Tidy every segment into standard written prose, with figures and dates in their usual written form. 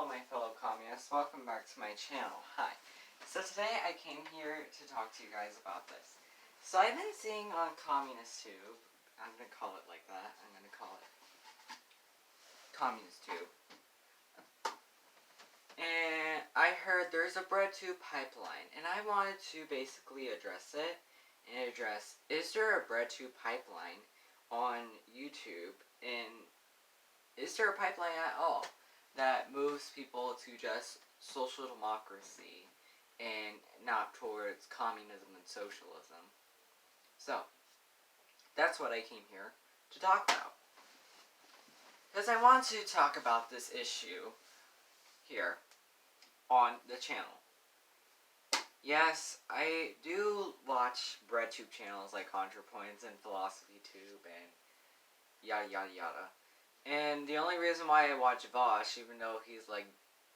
my fellow communists. Welcome back to my channel. Hi. So today I came here to talk to you guys about this. So I've been seeing on Communist Tube, I'm going to call it like that, I'm going to call it Communist Tube. And I heard there's a breadtube pipeline, and I wanted to basically address it, and address, is there a breadtube pipeline on YouTube, and is there a pipeline at all that moves people to just social democracy and not towards communism and socialism? So, that's what I came here to talk about. Because I want to talk about this issue here on the channel. Yes, I do watch breadtube channels like ContraPoints and PhilosophyTube and yada yada yada. And the only reason why I watch Vosh, even though he's like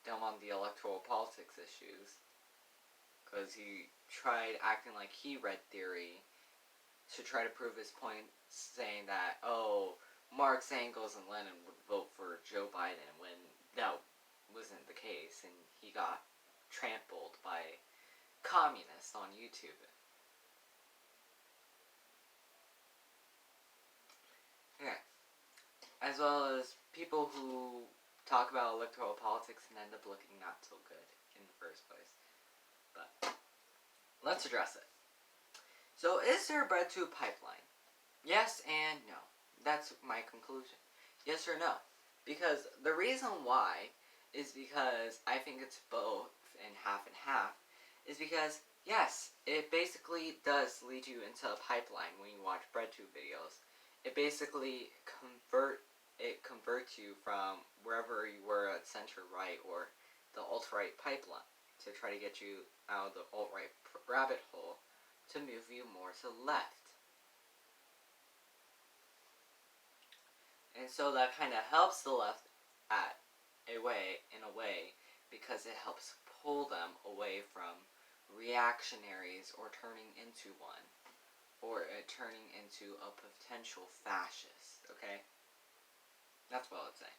dumb on the electoral politics issues, because he tried acting like he read theory to try to prove his point, saying that, oh, Marx, Engels, and Lenin would vote for Joe Biden, when that wasn't the case, and he got trampled by communists on YouTube. Okay. As well as people who talk about electoral politics and end up looking not so good in the first place. But let's address it. So, is there a breadtube pipeline? Yes and no. That's my conclusion. Yes or no. Because the reason why is because I think it's both and half, is because, yes, it basically does lead you into a pipeline when you watch breadtube videos. It basically converts you from wherever you were at center-right or the alt-right pipeline to try to get you out of the alt-right rabbit hole to move you more to the left. And so that kind of helps the left in a way, because it helps pull them away from reactionaries or turning into one, or turning into a potential fascist, okay? That's what I would say.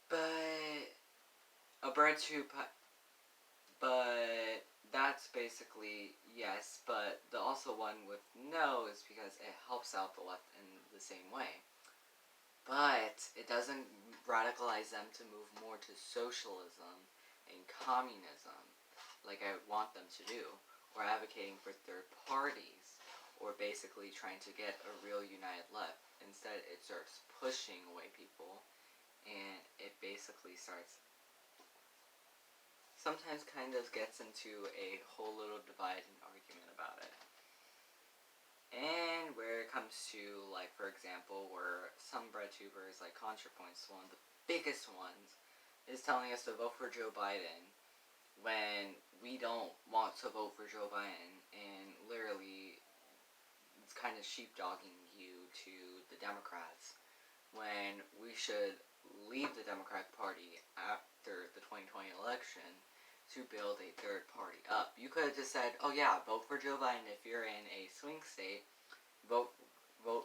But a breadtube, but that's basically yes, but the also one with no is because it helps out the left in the same way. But it doesn't radicalize them to move more to socialism and communism like I want them to do, or advocating for third parties, or basically trying to get a real united left. Instead, it starts pushing away people, and it basically starts, sometimes kind of gets into a whole little divide and argument about it. And where it comes to, like, for example, where some breadtubers, like ContraPoints, one of the biggest ones, is telling us to vote for Joe Biden when we don't want to vote for Joe Biden, and literally it's kind of sheepdogging you to the Democrats when we should leave the Democratic Party after the 2020 election to build a third party up. You could have just said, oh yeah, vote for Joe Biden if you're in a swing state, vote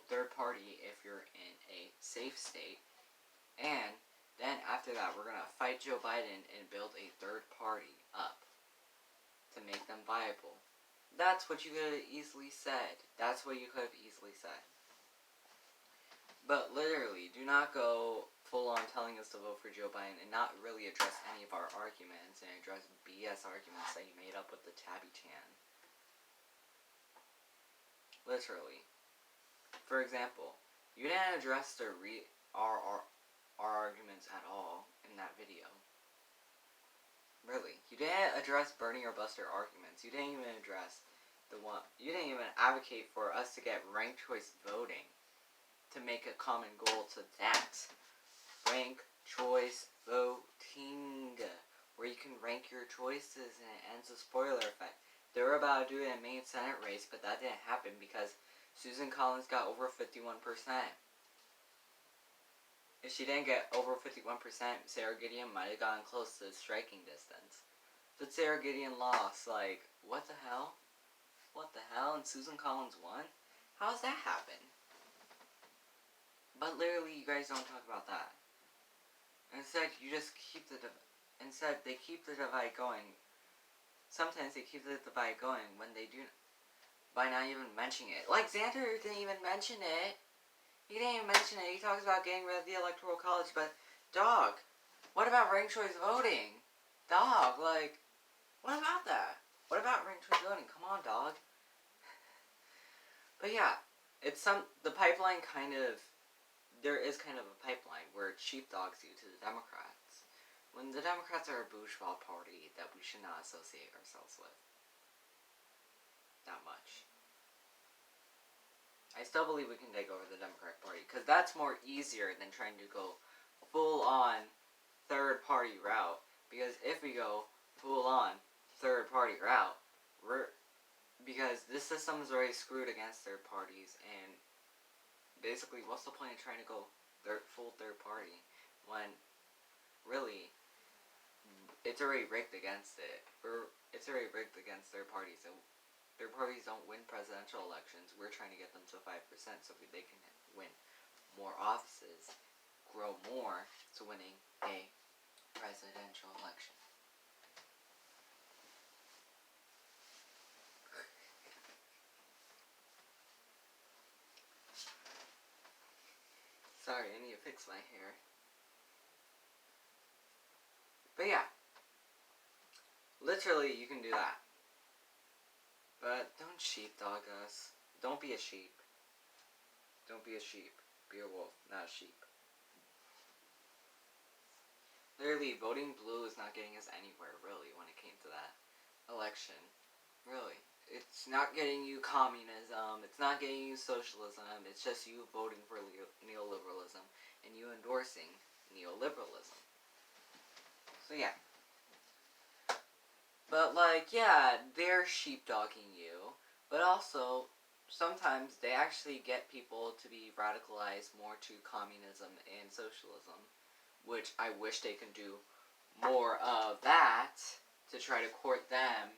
third party if you're in a safe state, and then after that we're going to fight Joe Biden and build a third party up to make them viable. That's what you could have easily said. That's what you could have easily said. But literally, do not go full on telling us to vote for Joe Biden and not really address any of our arguments, and address BS arguments that you made up with the Tabby Chan. Literally. For example, you didn't address our arguments at all in that video. Really. You didn't address Bernie or Buster arguments. You didn't even address you didn't even advocate for us to get ranked choice voting, to make a common goal to that. Rank choice voting, where you can rank your choices and it ends a spoiler effect. They were about to do it in Maine Senate race, but that didn't happen because Susan Collins got over 51%. If she didn't get over 51%, Sarah Gideon might have gotten close to striking distance. But Sarah Gideon lost. Like, what the hell? What the hell? And Susan Collins won? How's that happen? But literally, you guys don't talk about that. Instead, you just keep instead they keep the divide going. Sometimes they keep the divide going when they do, by not even mentioning it. Like Xander didn't even mention it. He didn't even mention it. He talks about getting rid of the Electoral College, but dog, what about ranked choice voting? Dog, like, what about that? What about ranked choice voting? Come on, dog. But yeah, the pipeline kind of, there is kind of a pipeline where it sheepdogs you to the Democrats. When the Democrats are a bourgeois party that we should not associate ourselves with. That much. I still believe we can take over the Democratic Party, because that's more easier than trying to go full-on third-party route. Because if we go full-on third-party route, because this system is already screwed against third parties, and basically, what's the point of trying to go full third party when really it's already rigged against it? It's already rigged against third parties, and third parties don't win presidential elections. We're trying to get them to 5% so they can win more offices, grow more to winning a presidential election. Sorry, I need to fix my hair. But yeah, literally you can do that. But don't sheepdog us. Don't be a sheep. Don't be a sheep. Be a wolf, not a sheep. Literally, voting blue is not getting us anywhere, really, when it came to that election. Really. It's not getting you communism. It's not getting you socialism. It's just you voting for neoliberalism and you endorsing neoliberalism. So yeah. But like, yeah, they're sheepdogging you, but also sometimes they actually get people to be radicalized more to communism and socialism, which I wish they could do more of that to try to court them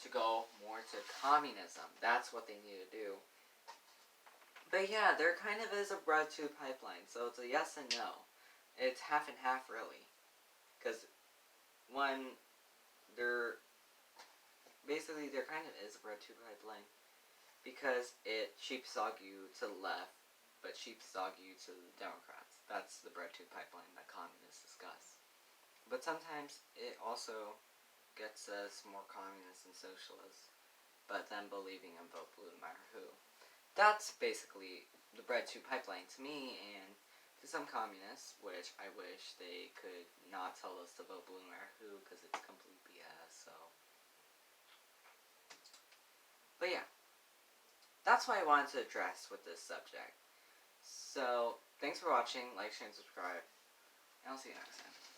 to go more to communism. That's what they need to do. But yeah, there kind of is a breadtube pipeline, so it's a yes and no. It's half and half, really. Because when there kind of is a breadtube pipeline. Because it sheepdog you to the left, but sheepdog you to the Democrats. That's the breadtube pipeline that communists discuss. But sometimes it also gets us more communist and socialist, but then believing in vote blue no matter who. That's basically the breadtube pipeline to me, and to some communists, which I wish they could not tell us to vote blue no matter who, because it's complete BS, so. But yeah, that's what I wanted to address with this subject. So, thanks for watching, like, share, and subscribe, and I'll see you next time.